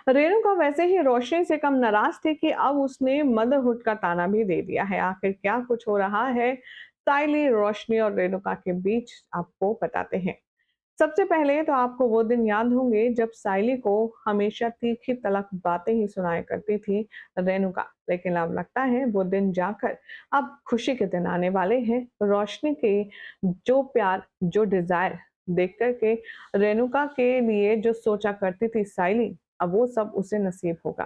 रेणुका वैसे ही रोशनी से कम नाराज थी कि अब उसने मदरहुड का ताना भी दे दिया है। आखिर क्या कुछ हो रहा है साइली, रोशनी और रेणुका के बीच, आपको बताते हैं। सबसे पहले तो आपको वो दिन याद होंगे जब साइली को हमेशा तीखी तलख बातें ही सुनाया करती थी रेणुका, लेकिन अब लगता है वो दिन जाकर अब खुशी के दिन आने वाले हैं। रोशनी के जो प्यार, जो डिजायर देख कर के रेणुका के लिए जो सोचा करती थी साइली, अब वो सब उसे नसीब होगा।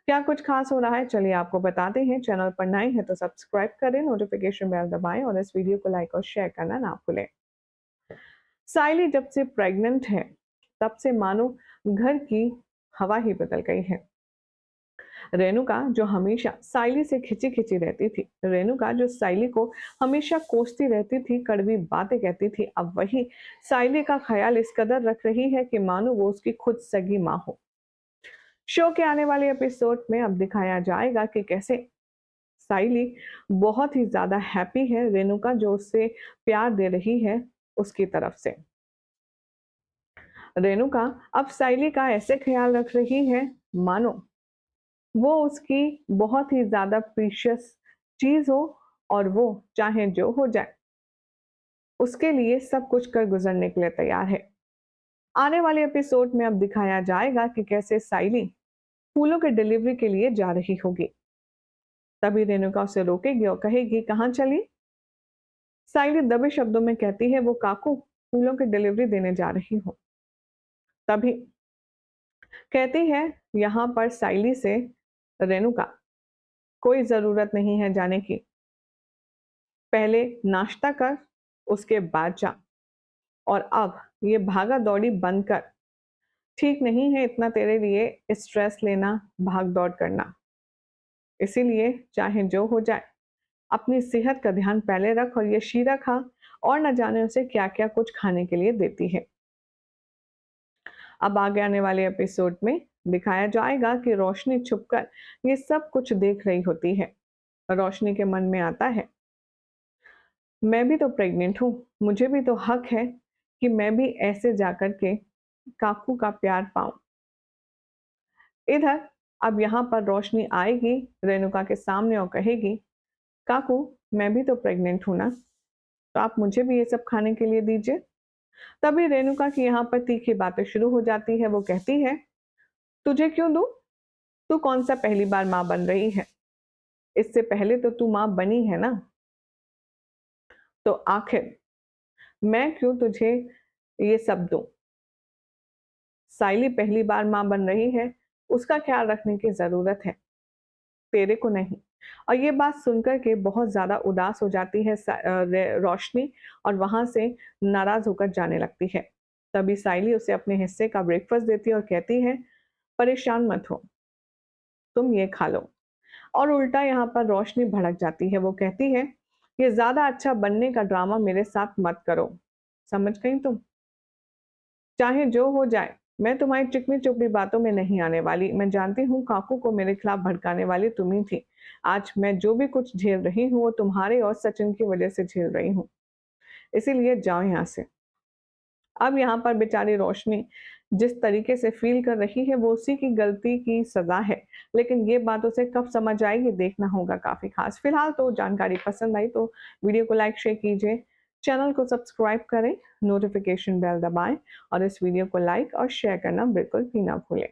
क्या कुछ खास हो रहा है, चलिए आपको बताते हैं। चैनल पर नए हैं तो सब्सक्राइब करें, नोटिफिकेशन बेल दबाएं और इस वीडियो को लाइक और शेयर करना ना भूलें। साइली जब से प्रेग्नेंट है तब से मानो घर की हवा ही बदल गई है। रेणुका जो हमेशा साइली से खिंची खिंची रहती थी, रेणुका जो साइली को हमेशा कोसती रहती थी, कड़वी बातें कहती थी, अब वही साइली का ख्याल इस कदर रख रही है कि मानो वो उसकी खुद सगी माँ हो। शो के आने वाले एपिसोड में अब दिखाया जाएगा कि कैसे साइली बहुत ही ज्यादा हैप्पी है रेणुका जो उससे प्यार दे रही है उसकी तरफ से। रेणुका अब साइली का ऐसे ख्याल रख रही है मानो वो उसकी बहुत ही ज्यादा प्रीशियस चीज हो, और वो चाहे जो हो जाए उसके लिए सब कुछ कर गुजरने के लिए तैयार है। आने वाले एपिसोड में अब दिखाया जाएगा कि कैसे साइली फूलों के डिलीवरी के लिए जा रही होगी। तभी रेणुका उसे रोकेगी और कहेगी, कहाँ चली? साइली दबे शब्दों में कहती है, वो काकू फूलों की डिलीवरी देने जा रही हूँ। तभी कहती है यहाँ पर साइली से रेणुका, कोई जरूरत नहीं है जाने की, पहले नाश्ता कर उसके बाद जा, और अब ये भागा दौड़ी बंद कर। ठीक नहीं है इतना तेरे लिए स्ट्रेस लेना, भाग दौड़ करना। इसीलिए चाहे जो हो जाए अपनी सेहत का ध्यान पहले रख, और ये शीरा खा, और न जाने उसे क्या क्या कुछ खाने के लिए देती है। अब आगे आने वाले एपिसोड में दिखाया जाएगा कि रोशनी छुपकर ये सब कुछ देख रही होती है। रोशनी के मन में आता है, मैं भी तो प्रेग्नेंट हूँ, मुझे भी तो हक है कि मैं भी ऐसे जाकर के काकू का प्यार पाऊं। इधर अब यहाँ पर रोशनी आएगी रेणुका के सामने और कहेगी, काकू मैं भी तो प्रेग्नेंट हूं ना, तो आप मुझे भी ये सब खाने के लिए दीजिए। तभी रेणुका की यहाँ पर तीखी बातें शुरू हो जाती है। वो कहती है, तुझे क्यों दूं? तू कौन सा पहली बार माँ बन रही है? इससे पहले तो तू माँ बनी है ना, तो आखिर मैं क्यों तुझे ये सब दूं? साइली पहली बार माँ बन रही है, उसका ख्याल रखने की जरूरत है, तेरे को नहीं। और ये बात सुनकर के बहुत ज्यादा उदास हो जाती है रोशनी, और वहां से नाराज होकर जाने लगती है। तभी साइली उसे अपने हिस्से का ब्रेकफास्ट देती है और कहती है, परेशान मत हो, तुम ये खा लो। और उल्टा यहाँ पर रोशनी भड़क जाती है। वो कहती है, ये ज्यादा अच्छा बनने का ड्रामा मेरे साथ मत करो, समझ गई तुम? चाहे जो हो जाए मैं तुम्हारी चिकनी चुपड़ी बातों में नहीं आने वाली। मैं जानती हूँ काकू को मेरे खिलाफ भड़काने वाली तुम ही थी। आज मैं जो भी कुछ झेल रही हूँ वो तुम्हारे और सचिन की वजह से झेल रही हूँ, इसीलिए जाओ यहाँ से। अब यहाँ पर बेचारी रोशनी जिस तरीके से फील कर रही है वो उसी की गलती की सजा है, लेकिन ये बात उसे कब समझ आएगी देखना होगा काफी खास। फिलहाल तो जानकारी पसंद आई तो वीडियो को लाइक शेयर कीजिए, चैनल को सब्सक्राइब करें, नोटिफिकेशन बेल दबाएं और इस वीडियो को लाइक और शेयर करना बिल्कुल भी ना भूलें।